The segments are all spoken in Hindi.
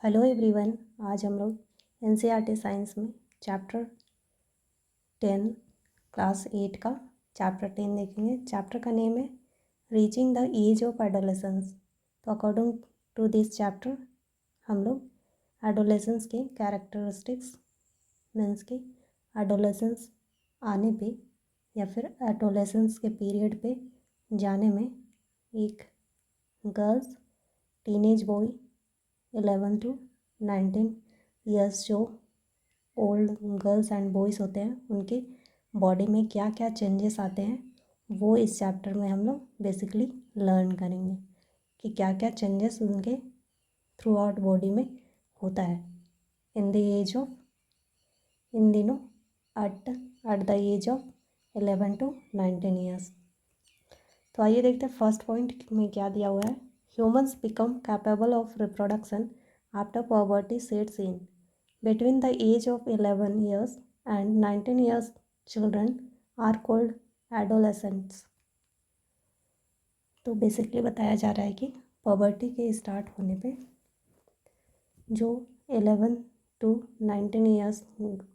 Hello everyone. आज हम लोग एनसीईआरटी साइंस में चैप्टर 10 क्लास 8 का चैप्टर 10 देखेंगे। चैप्टर का नेम है reaching the age of adolescence. तो अकॉर्डिंग टू दिस चैप्टर हम लोग एडोलेसेंस के कैरेक्टरिस्टिक्स मीन्स के एडोलेसेंस आने पे या फिर एडोलेसेंस के पीरियड पे जाने में एक girls teenage boy 11 to 19 years जो ओल्ड गर्ल्स एंड बॉयज़ होते हैं उनके बॉडी में क्या क्या चेंजेस आते हैं वो इस चैप्टर में हम लोग बेसिकली लर्न करेंगे कि क्या क्या चेंजेस उनके थ्रू आउट बॉडी में होता है इन द एज ऑफ इन दिनों at the age of 11 to 19 years. तो आइए देखते हैं फर्स्ट पॉइंट में क्या दिया हुआ है। Humans become capable of reproduction after puberty sets in. Between the age of 11 years and 19 years, children are called adolescents. तो बेसिकली बताया जा रहा है कि पॉवर्टी के स्टार्ट होने पे जो 11 to 19 ईयर्स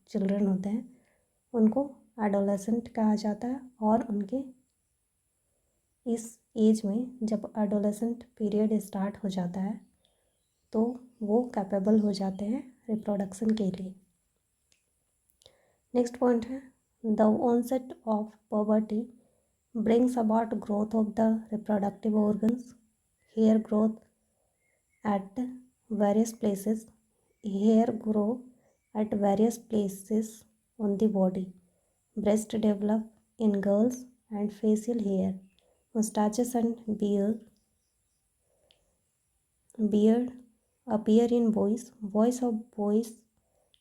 चिल्ड्रन होते हैं उनको एडोलेसेंट कहा जाता है और उनके इस एज में जब एडोलेसेंट पीरियड स्टार्ट हो जाता है तो वो कैपेबल हो जाते हैं रिप्रोडक्शन के लिए। नेक्स्ट पॉइंट है the onset of puberty brings about growth of the reproductive organs, hair growth at various places, hair grow at various places on the body, breast develop in girls and facial hair, mustaches and beard appear in boys. Voice of boys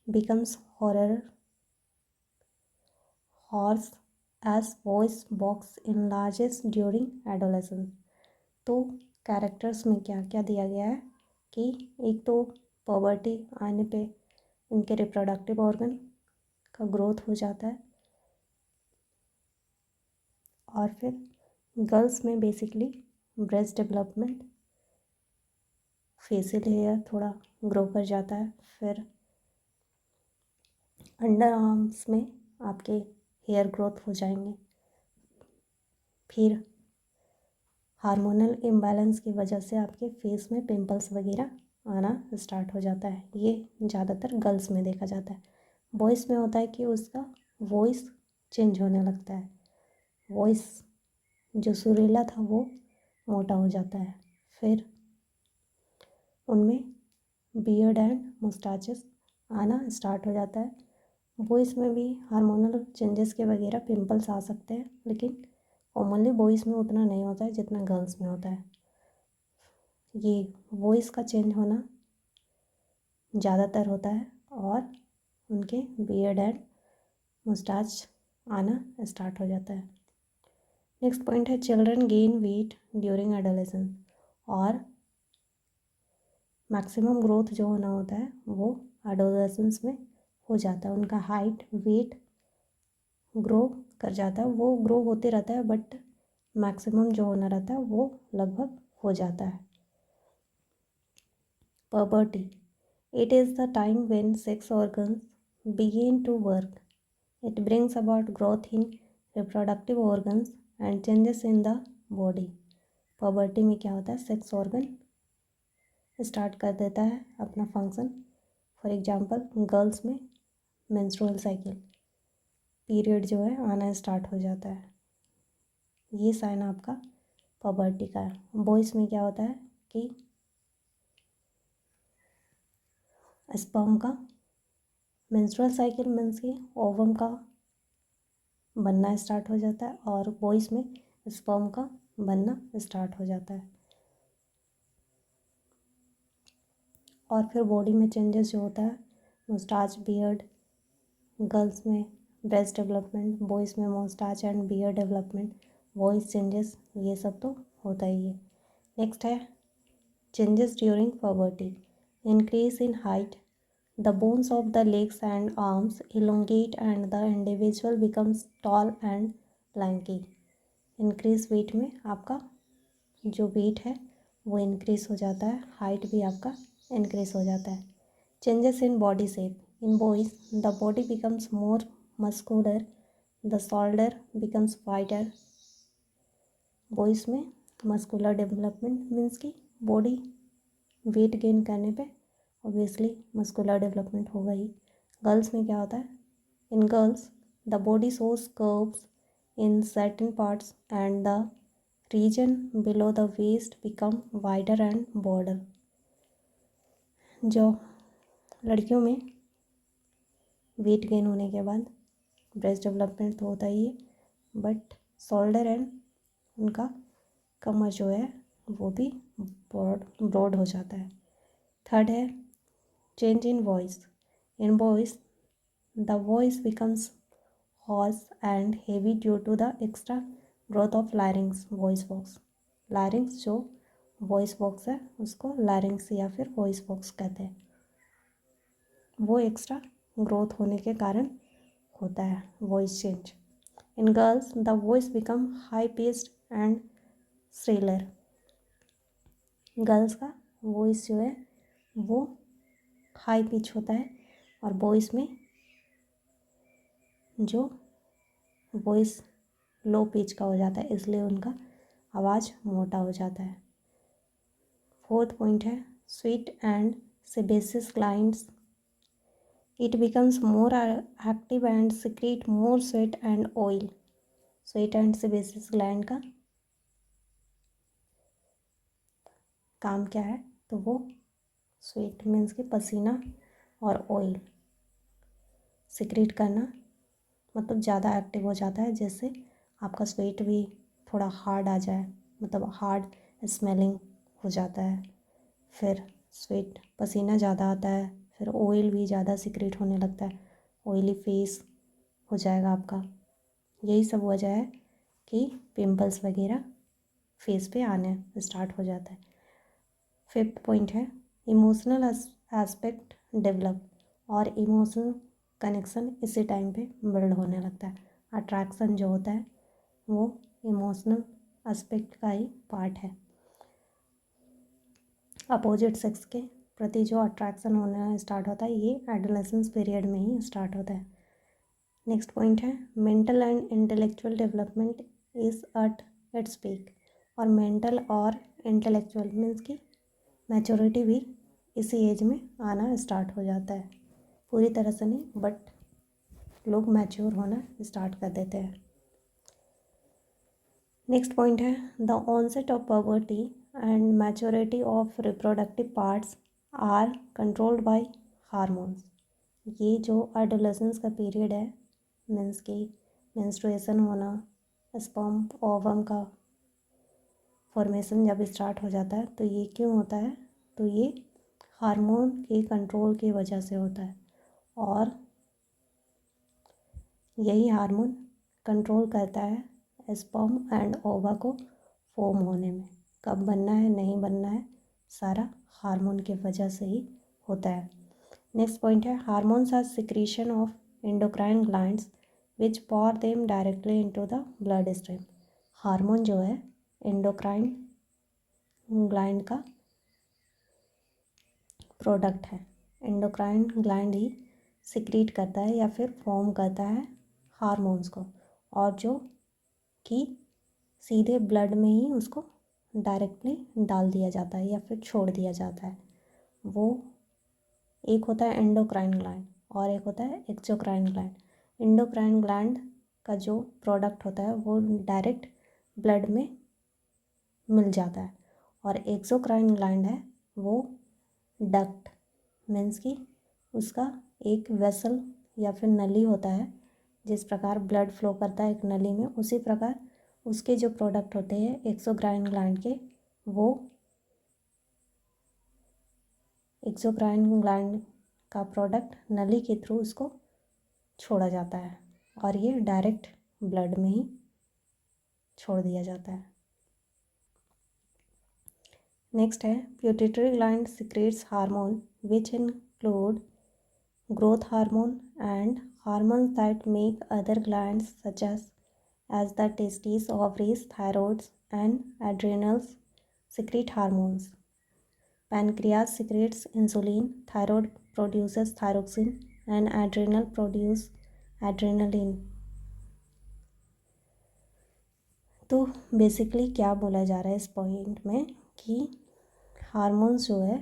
becomes hoarse as voice box enlarges during adolescence. तो कैरेक्टर्स में क्या क्या दिया गया है कि एक तो पॉवर्टी आने पे उनके रिप्रोडक्टिव ऑर्गन का ग्रोथ हो जाता है और फिर गर्ल्स में basically breast development, facial hair थोड़ा ग्रो कर जाता है, फिर अंडर आर्म्स में आपके हेयर ग्रोथ हो जाएंगे, फिर हार्मोनल इम्बैलेंस की वजह से आपके फेस में पिंपल्स वगैरह आना स्टार्ट हो जाता है। ये ज़्यादातर गर्ल्स में देखा जाता है। बॉयज़ में होता है कि उसका वॉइस चेंज होने लगता है, वॉइस जो सुरीला था वो मोटा हो जाता है, फिर उनमें बियर्ड एंड मुस्टाचेस आना स्टार्ट हो जाता है। बॉयज़ में भी हार्मोनल चेंजेस के वगैरह पिंपल्स आ सकते हैं, लेकिन कॉमनली बॉयज़ में उतना नहीं होता है जितना गर्ल्स में होता है। ये वॉइस का चेंज होना ज़्यादातर होता है और उनके बियर्ड एंड मुस्टाच आना स्टार्ट हो जाता है। नेक्स्ट पॉइंट है children gain weight during adolescence, और मैक्सिमम ग्रोथ जो होना होता है वो एडोलेसेंस में हो जाता है। उनका हाइट वेट ग्रो कर जाता है, वो ग्रो होते रहता है बट मैक्सिमम जो होना रहता है वो लगभग हो जाता है। Puberty. It is the time when sex organs begin to work. It brings about growth in reproductive organs and changes in the body. Puberty में क्या होता है, सेक्स ऑर्गन स्टार्ट कर देता है अपना फंक्शन। फॉर एग्जांपल गर्ल्स में मेंस्ट्रुअल साइकिल पीरियड जो है आना स्टार्ट हो जाता है, ये साइन आपका पबर्टी का है। बॉयज़ में क्या होता है कि स्पर्म का मेंस्ट्रुअल साइकिल मीन्स कि ओवम का बनना स्टार्ट हो जाता है और बॉयज़ में स्पर्म का बनना स्टार्ट हो जाता है। और फिर बॉडी में चेंजेस जो होता है मुस्टाच बियर्ड, गर्ल्स में ब्रेस्ट डेवलपमेंट, बॉयज़ में moustache and beard development, voice changes, ये सब तो होता ही है। नेक्स्ट है changes during puberty, increase in height, the bones of the legs and arms elongate and the individual becomes tall and lanky. increase weight में आपका जो वेट है वो इंक्रीज हो जाता है, हाइट भी आपका इंक्रीज हो जाता है। Changes in body shape, in boys the body becomes more muscular, the shoulder becomes wider. Boys में मस्कुलर डेवलपमेंट मीन्स कि बॉडी वेट गेन करने पे ऑब्वियसली मस्कुलर डेवलपमेंट होगा ही। गर्ल्स में क्या होता है, in girls the body shows curves in certain parts and the region below the waist become wider and broader. जो लड़कियों में वेट गेन होने के बाद ब्रेस्ट डेवलपमेंट तो होता ही है, बट शोल्डर एंड उनका कमर जो है वो भी ब्रॉड हो जाता है। थर्ड है change in voice, in voice the voice becomes hoarse and heavy due to the extra growth of larynx voice box. Larynx जो वॉइस बॉक्स है उसको लैरिंग्स या फिर वॉइस बॉक्स कहते हैं, वो एक्स्ट्रा ग्रोथ होने के कारण होता है voice change. In girls the voice become high pitched and श्रीलर। Girls का वॉइस जो है वो हाई पिच होता है और बॉयज़ में जो वॉइस लो पिच का हो जाता है, इसलिए उनका आवाज़ मोटा हो जाता है। फोर्थ पॉइंट है sweet and sebaceous glands, it becomes more active and secrete more sweat and oil. Sweat and sebaceous gland का काम क्या है, तो वो स्वेट मीन्स कि पसीना और ऑयल सिक्रीट करना, मतलब ज़्यादा एक्टिव हो जाता है, जिससे आपका स्वेट भी थोड़ा हार्ड आ जाए, मतलब हार्ड स्मेलिंग हो जाता है। फिर स्वेट पसीना ज़्यादा आता है, फिर ऑयल भी ज़्यादा सिक्रीट होने लगता है, ऑयली फेस हो जाएगा आपका। यही सब वजह है कि पिंपल्स वगैरह फेस पे आने स्टार्ट हो जाता है। फिफ्थ पॉइंट है इमोशनल एस्पेक्ट डेवलप, और इमोशनल कनेक्शन इसी टाइम पे बिल्ड होने लगता है। अट्रैक्शन जो होता है वो इमोशनल एस्पेक्ट का ही पार्ट है। अपोजिट सेक्स के प्रति जो अट्रैक्शन होना स्टार्ट होता है ये एडोलेसेंस पीरियड में ही स्टार्ट होता है। नेक्स्ट पॉइंट है mental and intellectual development is at its peak, और मेंटल और इंटेलेक्चुअल मीन्स की मैच्योरिटी भी इसी एज में आना स्टार्ट हो जाता है। पूरी तरह से नहीं, बट लोग मैच्योर होना स्टार्ट कर देते हैं। नेक्स्ट पॉइंट है the onset of puberty and maturity of reproductive parts are controlled by hormones. ये जो एडोलेसेंस का पीरियड है मीन्स की मेंस्ट्रुएशन होना, स्पर्म ओवम का फॉर्मेशन जब स्टार्ट हो जाता है, तो ये क्यों होता है, तो ये हार्मोन के कंट्रोल की वजह से होता है। और यही हार्मोन कंट्रोल करता है स्पर्म एंड ओवा को फॉर्म होने में, कब बनना है नहीं बनना है सारा हार्मोन की वजह से ही होता है। नेक्स्ट पॉइंट है hormones are secretion of endocrine glands which pour them directly into the blood stream. Hormone जो है एंडोक्राइन ग्लैंड का प्रोडक्ट है, एंडोक्राइन ग्लैंड ही सिक्रीट करता है या फिर फॉर्म करता है हार्मोन्स को, और जो कि सीधे ब्लड में ही उसको डायरेक्टली डाल दिया जाता है या फिर छोड़ दिया जाता है। वो एक होता है एंडोक्राइन ग्लैंड और एक होता है एक्सोक्राइन ग्लैंड। एंडोक्राइन ग्लैंड का जो प्रोडक्ट होता है वो डायरेक्ट ब्लड में मिल जाता है, और एक्सोक्राइन ग्लैंड है वो डक्ट मीन्स कि उसका एक वेसल या फिर नली होता है, जिस प्रकार ब्लड फ्लो करता है एक नली में, उसी प्रकार उसके जो प्रोडक्ट होते हैं एक्सोक्राइन ग्लैंड के, वो एक्सोक्राइन ग्लैंड का प्रोडक्ट नली के थ्रू उसको छोड़ा जाता है, और ये डायरेक्ट ब्लड में ही छोड़ दिया जाता है। नेक्स्ट है pituitary gland secretes hormone which include growth hormone and hormones that make other glands such as the testes, ovaries, thyroids and adrenals secrete hormones. pancreas secretes insulin, thyroid produces thyroxine and adrenal produce adrenaline. तो बेसिकली क्या बोला जा रहा है इस पॉइंट में कि हार्मोन्स जो है,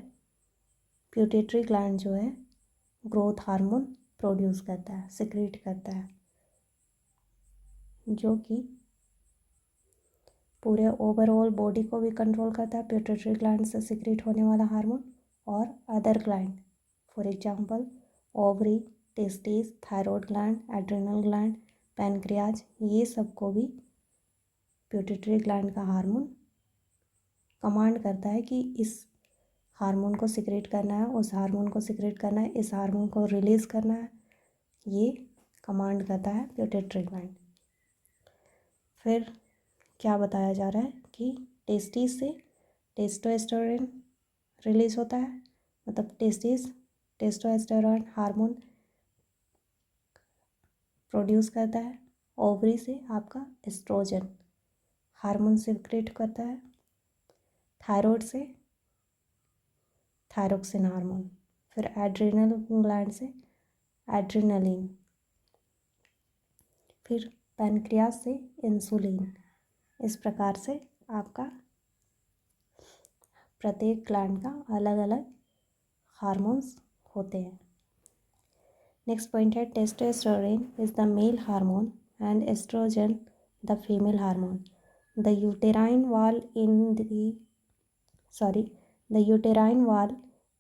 प्यूटेटरी ग्लैंड जो है ग्रोथ हार्मोन प्रोड्यूस करता है, सिक्रीट करता है, जो कि पूरे ओवरऑल बॉडी को भी कंट्रोल करता है, प्यूटेटरी ग्लैंड से सिक्रीट होने वाला हार्मोन, और other gland for example ovary, testis, thyroid gland, adrenal gland, pancreas, ये सबको भी प्यूटेटरी ग्लैंड का हार्मोन कमांड करता है कि इस हार्मोन को सिक्रेट करना है, उस हार्मोन को सिक्रेट करना है, इस हार्मोन को रिलीज़ करना है, ये कमांड करता है प्यूटेटरी ग्लैंड। फिर क्या बताया जा रहा है कि टेस्टिस से टेस्टोस्टेरोन रिलीज होता है, मतलब टेस्टिस टेस्टोस्टेरोन हार्मोन प्रोड्यूस करता है। ओवरी से आपका एस्ट्रोजन हार्मोन सिक्रेट करता है। थायराइड से थायरोक्सिन हार्मोन, फिर एड्रिनल ग्लैंड से एड्रिनलिन, फिर पैनक्रियास से इंसुलिन। इस प्रकार से आपका प्रत्येक ग्लैंड का अलग अलग हार्मोन्स होते हैं। नेक्स्ट पॉइंट है testosterone is the male hormone and oestrogen the female hormone. The uterine wall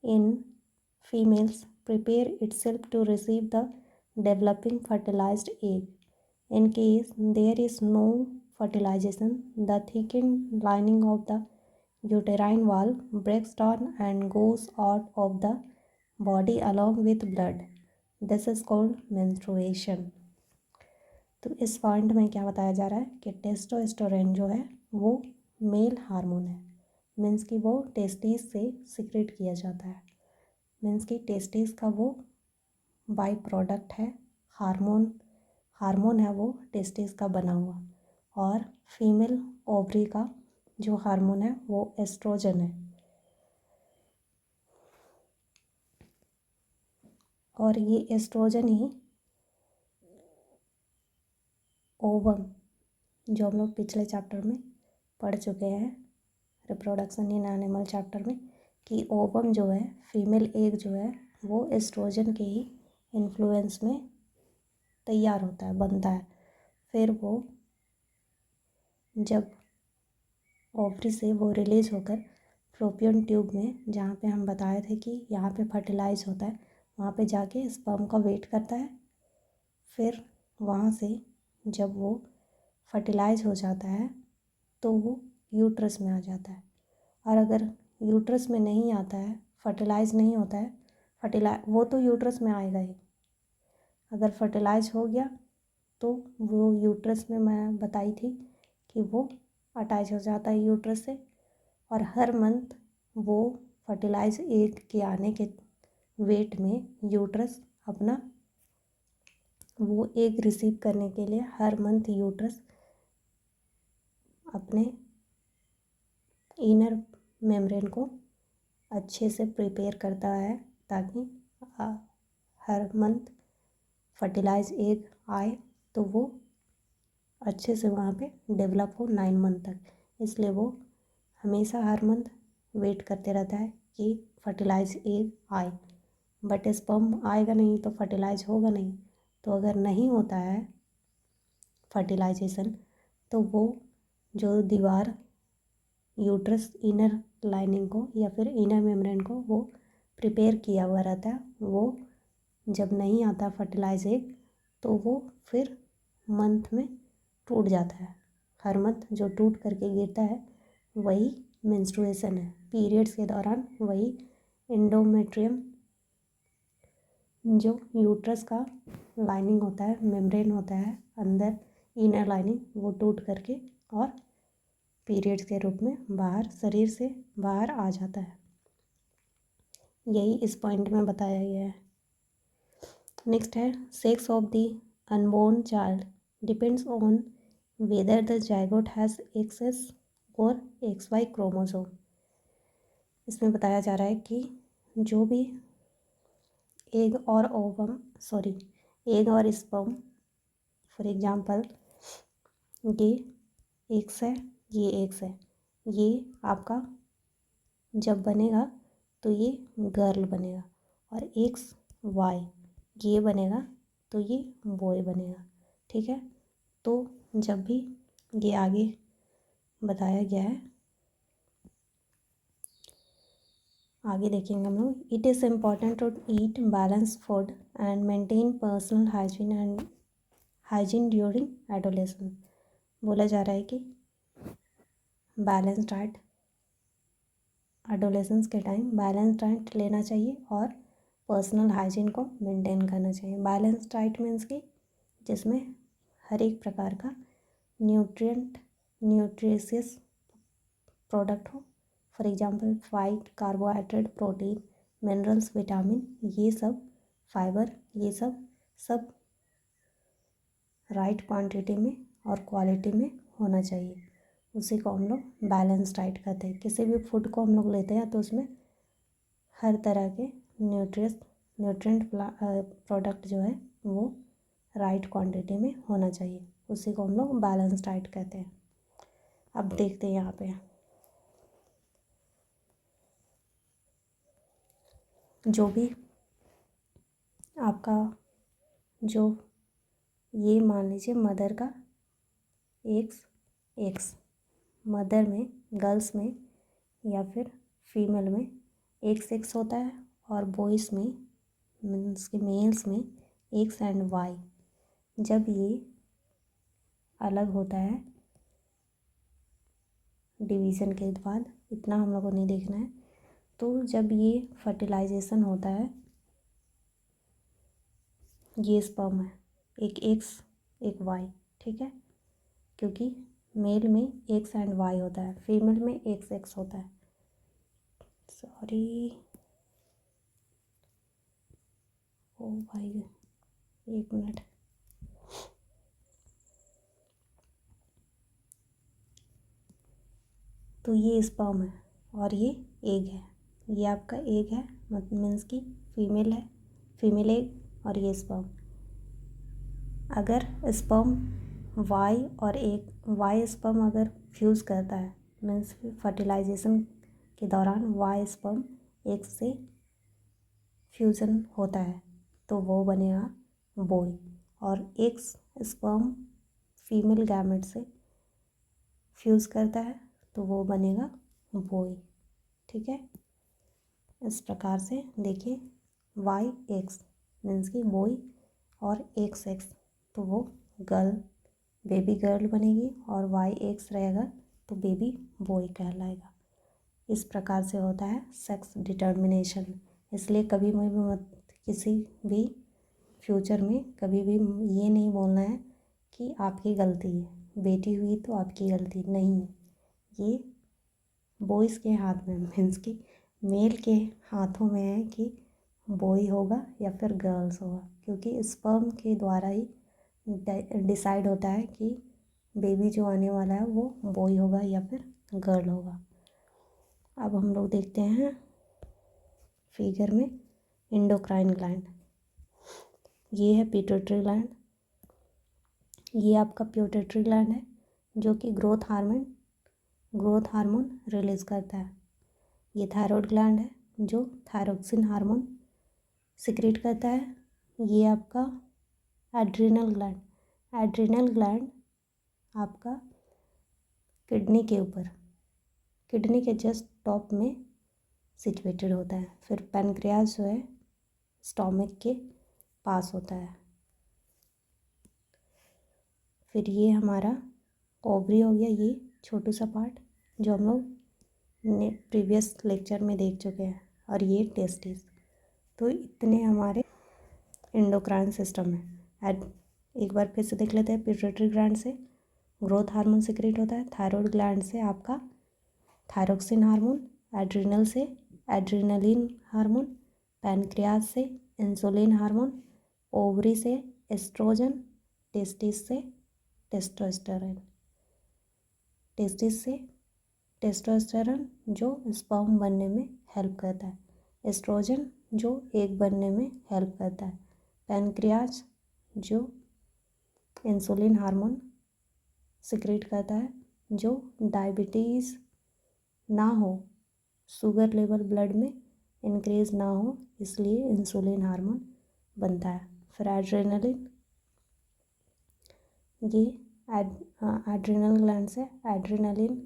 in females prepare itself to receive the developing fertilized egg. In case there is no fertilization, the thickened lining of the uterine wall breaks down and goes out of the body along with blood. This is called menstruation. तो इस पॉइंट में क्या बताया जा रहा है कि टेस्टोस्टेरोन जो है वो मेल हार्मोन है, मीन्स कि वो टेस्टिस से सिक्रेट किया जाता है, मीन्स कि टेस्टिस का वो बाई प्रोडक्ट है, हार्मोन है वो टेस्टिस का बना हुआ, और फीमेल ओवरी का जो हार्मोन है वो एस्ट्रोजन है। और ये एस्ट्रोजन ही ओवम, जो हम लोग पिछले चैप्टर में पढ़ चुके हैं रिप्रोडक्शन इन एनिमल चैप्टर में, कि ओवम जो है, फीमेल एग जो है, वो एस्ट्रोजन के ही इन्फ्लुएंस में तैयार होता है, बनता है। फिर वो जब ओवरी से वो रिलीज होकर फ्लोपियन ट्यूब में, जहाँ पे हम बताए थे कि यहाँ पे फर्टिलाइज होता है, वहाँ पे जाके स्पर्म का वेट करता है। फिर वहाँ से जब वो फर्टिलाइज हो जाता है तो वो यूट्रस में आ जाता है, और अगर यूट्रस में नहीं आता है, फर्टिलाइज नहीं होता है, वो तो यूट्रस में आएगा ही, अगर फर्टिलाइज हो गया तो वो यूट्रस में, मैं बताई थी कि वो अटैच हो जाता है यूट्रस से, और हर मंथ वो फर्टिलाइज एग के आने के वेट में यूट्रस अपना वो एग रिसीव करने के लिए हर मंथ यूट्रस अपने इनर मेम्ब्रेन को अच्छे से प्रिपेयर करता है, ताकि हर मंथ फर्टिलाइज एग आए तो वो अच्छे से वहाँ पे डेवलप हो 9 मंथ तक। इसलिए वो हमेशा हर मंथ वेट करते रहता है कि फर्टिलाइज एग आए, बट स्पर्म आएगा नहीं तो फर्टिलाइज होगा नहीं। तो अगर नहीं होता है फर्टिलाइजेशन तो वो जो दीवार यूट्रस इनर लाइनिंग को या फिर इनर मेम्ब्रेन को वो प्रिपेयर किया हुआ रहता है, वो जब नहीं आता फर्टिलाइज एग तो वो फिर मंथ में टूट जाता है। हर मंथ जो टूट करके गिरता है वही मेंस्ट्रुएशन है। पीरियड्स के दौरान वही एंडोमेट्रियम, जो यूट्रस का लाइनिंग होता है, मेम्ब्रेन होता है अंदर, इनर लाइनिंग, वो टूट करके और पीरियड्स के रूप में बाहर, शरीर से बाहर आ जाता है। यही इस पॉइंट में बताया गया है। नेक्स्ट है sex of the unborn child depends on whether the zygote has XS or XY chromosome. इसमें बताया जा रहा है कि जो भी एग और ओवम एग और स्पर्म, फॉर एग्जांपल ये एग्स है, ये एग्स है, ये आपका जब बनेगा तो ये गर्ल बनेगा, और एक्स वाई ये बनेगा तो ये बॉय बनेगा। ठीक है, तो जब भी ये आगे बताया गया है, आगे देखेंगे हम लोग। It is important to eat balance food and maintain personal hygiene during adolescence. बोला जा रहा है कि बैलेंस डाइट, एडोलेसेंस के टाइम बैलेंस डाइट लेना चाहिए और पर्सनल हाइजीन को मेंटेन करना चाहिए। बैलेंस डाइट मीन्स कि जिसमें हर एक प्रकार का न्यूट्रिशियस प्रोडक्ट हो, for example fat, carbohydrate, protein, minerals, vitamin, ये सब, फाइबर, ये सब राइट क्वांटिटी में और क्वालिटी में होना चाहिए। उसी को हम लोग बैलेंस डाइट कहते हैं। किसी भी फूड को हम लोग लेते हैं तो उसमें हर तरह के न्यूट्रिएंट प्रोडक्ट जो है वो राइट क्वांटिटी में होना चाहिए। उसी को हम लोग बैलेंस डाइट कहते हैं। अब देखते हैं यहाँ पे जो भी आपका जो ये मान लीजिए मदर का एक्स मदर में, गर्ल्स में या फिर फीमेल में एक्स होता है, और बॉयज़ में मीन्स के मेल्स में एक्स एंड वाई। जब ये अलग होता है डिवीज़न के बाद, इतना हम लोग को नहीं देखना है, तो जब ये फर्टिलाइजेशन होता है, ये स्पर्म है, एक एक्स एक वाई, ठीक है, क्योंकि मेल में एक्स एंड वाई होता है, फीमेल में एक्स होता है। सॉरी, ओ भाई, एक मिनट। तो ये स्पर्म है और ये एग है, ये आपका एग है, मीन्स की फीमेल है, फीमेल एग, और ये स्पर्म। अगर स्पर्म वाई और एग, वाई स्पर्म अगर फ्यूज़ करता है, मीन्स फर्टिलाइजेशन के दौरान वाई स्पर्म एग से फ्यूज़न होता है तो वो बनेगा बॉय, और एक्स स्पर्म फीमेल गैमेट से फ्यूज़ करता है तो वो बनेगा बॉय। ठीक है, इस प्रकार से देखिए, वाई एक्स मीन्स की बॉय, और एक्स तो वो गर्ल, बेबी गर्ल बनेगी, और वाई एक्स रहेगा तो बेबी बॉय कहलाएगा। इस प्रकार से होता है सेक्स डिटर्मिनेशन। इसलिए कभी भी मत, किसी भी फ्यूचर में कभी भी ये नहीं बोलना है कि आपकी गलती है, बेटी हुई तो आपकी गलती नहीं है। ये बॉयज़ के हाथ में, मीन्स कि मेल के हाथों में है कि बॉय होगा या फिर गर्ल्स होगा, क्योंकि स्पर्म के द्वारा ही डिसाइड होता है कि बेबी जो आने वाला है वो बॉय होगा या फिर गर्ल होगा। अब हम लोग देखते हैं फिगर में एंडोक्राइन ग्लैंड। ये है पिट्यूटरी ग्लैंड, ये आपका पिट्यूटरी ग्लैंड है जो कि ग्रोथ हार्मोन रिलीज़ करता है। ये थायराइड ग्लैंड है जो थायरोक्सिन हार्मोन सिक्रेट करता है। ये आपका एड्रिनल ग्लैंड आपका किडनी के ऊपर, किडनी के जस्ट टॉप में सिचुएटेड होता है। फिर पैनक्रियाज जो है स्टोमक के पास होता है। फिर ये हमारा ओवरी हो गया, ये छोटू सा पार्ट जो हम लोग ने प्रीवियस लेक्चर में देख चुके हैं, और ये टेस्टिस। तो इतने हमारे एंडोक्राइन सिस्टम है। एक बार फिर से देख लेते हैं। पिट्यूटरी ग्लैंड से ग्रोथ हार्मोन सिक्रेट होता है, थायराइड ग्लैंड से आपका थायरोक्सिन हार्मोन, एड्रिनल से एड्रिनलिन हार्मोन, पैनक्रियाज से इंसुलिन हार्मोन, ओवरी से एस्ट्रोजन, टेस्टिस से टेस्टोस्टेरोन, टेस्टिस से टेस्टोस्टेरोन जो स्पर्म बनने में हेल्प करता है, एस्ट्रोजन जो एग बनने में हेल्प करता है, पैनक्रियाज जो इंसुलिन हार्मोन सिक्रेट करता है, जो डायबिटीज़ ना हो, शुगर लेवल ब्लड में इंक्रीज ना हो इसलिए इंसुलिन हार्मोन बनता है। फिर एड्रेनलिन, ये एड्रिनल ग्लैंड से एड्रेनलिन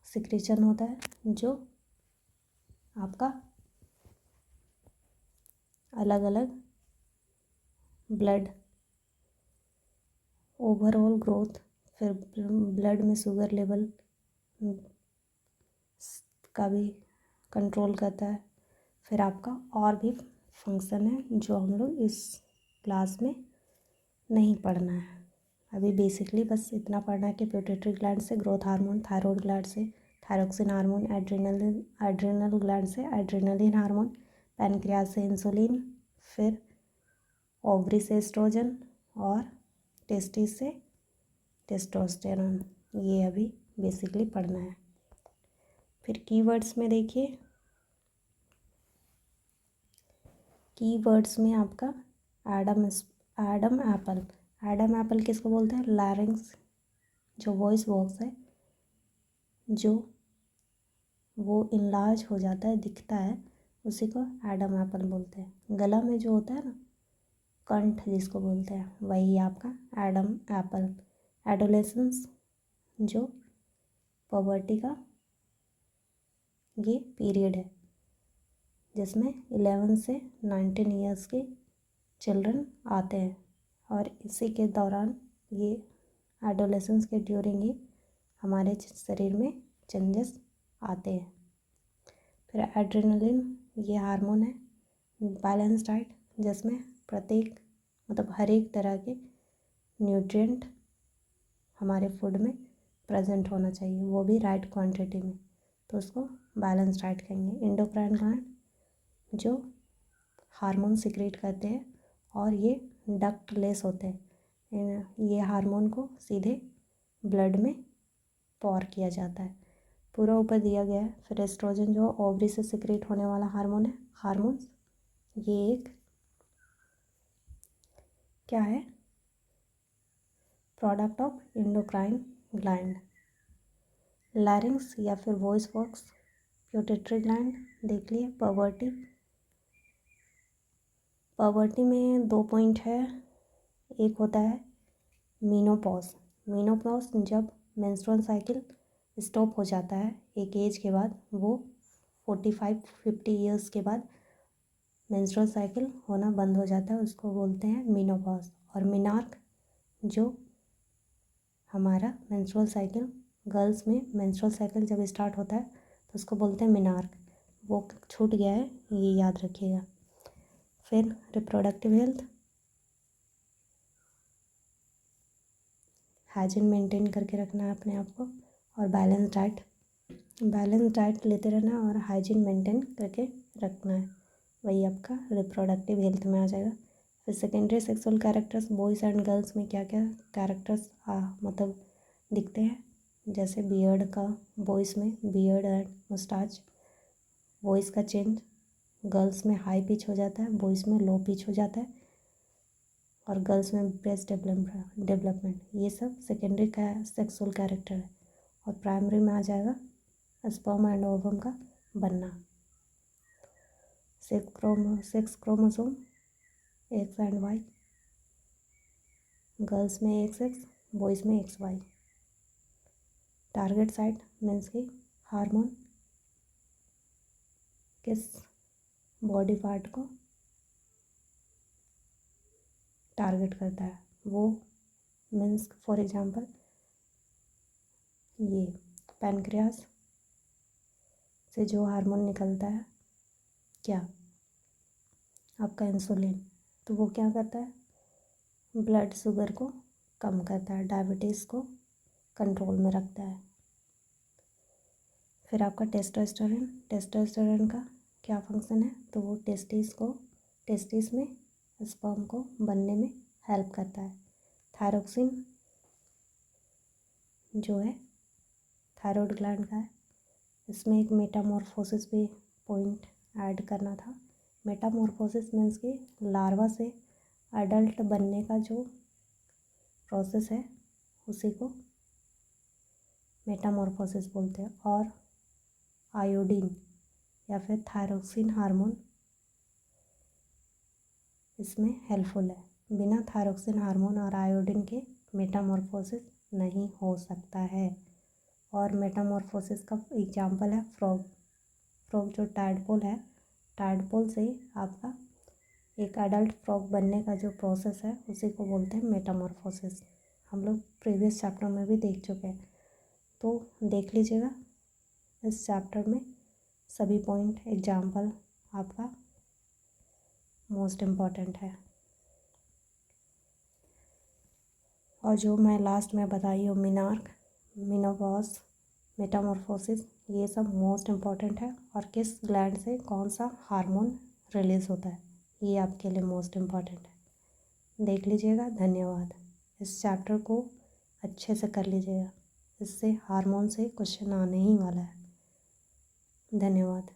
सिक्रेशन होता है जो आपका अलग अलग ब्लड ओवरऑल ग्रोथ, फिर ब्लड में शुगर लेवल का भी कंट्रोल करता है। फिर आपका और भी फंक्शन है जो हम लोग इस क्लास में नहीं पढ़ना है। अभी बेसिकली बस इतना पढ़ना है कि पिट्यूटरी ग्लैंड से ग्रोथ हार्मोन, थायराइड ग्लैंड से थायरोक्सिन हार्मोन, एड्रिनल ग्लैंड से एड्रेनलिन हार्मोन, पैनक्रियाज से इंसुलिन, फिर ओवरी से एस्ट्रोजन और टेस्टिस से टेस्टोस्टेरोन। ये अभी बेसिकली पढ़ना है। फिर कीवर्ड्स में देखिए, कीवर्ड्स में आपका एडम एप्पल। एडम एप्पल किसको बोलते हैं? लैरिंग्स जो वॉइस बॉक्स है, जो वो इनलार्ज हो जाता है, दिखता है, उसी को एडम एप्पल बोलते हैं। गला में जो होता है ना, कंठ जिसको बोलते हैं, वही आपका एडम एप्पल। एडोलेसेंस जो पवर्टी का ये पीरियड है जिसमें 11 से 19 ईयर्स के चिल्ड्रन आते हैं और इसी के दौरान ये एडोलेसेंस के ड्यूरिंग ही हमारे शरीर में चेंजेस आते हैं। फिर एड्रेनलिन ये हार्मोन है बैलेंस डाइट जिसमें प्रत्येक मतलब हर एक तरह के न्यूट्रिएंट हमारे फूड में प्रेजेंट होना चाहिए, वो भी राइट क्वांटिटी में, तो उसको बैलेंस डाइट कहेंगे। एंडोक्राइन ग्लैंड जो हार्मोन सिक्रेट करते हैं और ये डक्टलेस होते हैं, ये हार्मोन को सीधे ब्लड में पॉर किया जाता है, पूरा ऊपर दिया गया है। फिर एस्ट्रोजन जो ओवरी से सिक्रेट होने वाला हार्मोन है, हार्मोन्स ये एक क्या है? Product of endocrine gland. लैरिंग्स या फिर वॉइस बॉक्स, पिट्यूटरी ग्लैंड देख लिए। पवर्टी में 2 पॉइंट है। एक होता है मीनोपॉज। मीनोपॉज जब मेंस्ट्रुअल साइकिल स्टॉप हो जाता है एक एज के बाद, वो 45-50 ईयर्स के बाद मेंस्ट्रुअल साइकिल होना बंद हो जाता है, उसको बोलते हैं मीनोपॉज। और मिनार्क जो हमारा मेंस्ट्रुअल साइकिल, गर्ल्स में मेंस्ट्रुअल साइकिल जब स्टार्ट होता है तो उसको बोलते हैं मिनार्क, वो छूट गया है, ये याद रखिएगा। फिर रिप्रोडक्टिव हेल्थ, हाइजीन मेंटेन करके रखना है अपने आप को, और बैलेंस डाइट लेते रहना और हाइजीन मेंटेन करके रखना है, वही आपका रिप्रोडक्टिव हेल्थ में आ जाएगा। फिर secondary sexual characters, boys and girls में क्या क्या कैरेक्टर्स मतलब दिखते हैं, जैसे बियर्ड का, बॉयज़ में बियर्ड एंड मुस्टाच, वॉइस का चेंज, गर्ल्स में हाई पिच हो जाता है, बॉयज़ में लो पिच हो जाता है, और गर्ल्स में ब्रेस्ट डेवलपमेंट, ये सब सेकेंडरी का सेक्सुअल कैरेक्टर है। और प्राइमरी में आ जाएगा स्पर्म एंड ओवम का बनना, sex chromosome X and Y, girls में XX, बॉयज़ में XY। टारगेट साइट मीन्स कि हार्मोन किस बॉडी पार्ट को टारगेट करता है, वो मीन्स फॉर एग्जांपल ये पैनक्रियास से जो हार्मोन निकलता है क्या, आपका इंसुलिन, तो वो क्या करता है, ब्लड शुगर को कम करता है, डायबिटीज़ को कंट्रोल में रखता है। फिर आपका टेस्टोस्टेरोन का क्या फंक्शन है, तो वो टेस्टिस में स्पर्म को बनने में हेल्प करता है। थायरोक्सिन जो है थायराइड ग्लैंड का है। इसमें एक मेटामॉर्फोसिस भी पॉइंट ऐड करना था। मेटामॉर्फोसिस मीन्स कि लार्वा से अडल्ट बनने का जो प्रोसेस है उसी को मेटामॉर्फोसिस बोलते हैं। और आयोडीन या फिर थायरोक्सिन हार्मोन इसमें हेल्पफुल है। बिना थायरोक्सिन हार्मोन और आयोडीन के मेटामॉर्फोसिस नहीं हो सकता है। और मेटामॉर्फोसिस का एग्जांपल है फ्रॉग। फ्रॉग जो टैडपोल है, टैडपोल से आपका एक अडल्ट फ्रॉग बनने का जो प्रोसेस है उसी को बोलते हैं मेटामॉर्फोसिस। हम लोग प्रीवियस चैप्टर में भी देख चुके हैं, तो देख लीजिएगा। इस चैप्टर में सभी पॉइंट एग्जांपल आपका मोस्ट इम्पॉर्टेंट है। और जो मैं लास्ट में बताई हूँ मिनार्क, मिनोपॉज, मेटामॉर्फोसिस, ये सब मोस्ट इम्पॉर्टेंट है। और किस ग्लैंड से कौन सा हार्मोन रिलीज़ होता है ये आपके लिए मोस्ट इम्पॉर्टेंट है। देख लीजिएगा। धन्यवाद। इस चैप्टर को अच्छे से कर लीजिएगा, इससे हार्मोन से क्वेश्चन आने ही वाला है। धन्यवाद।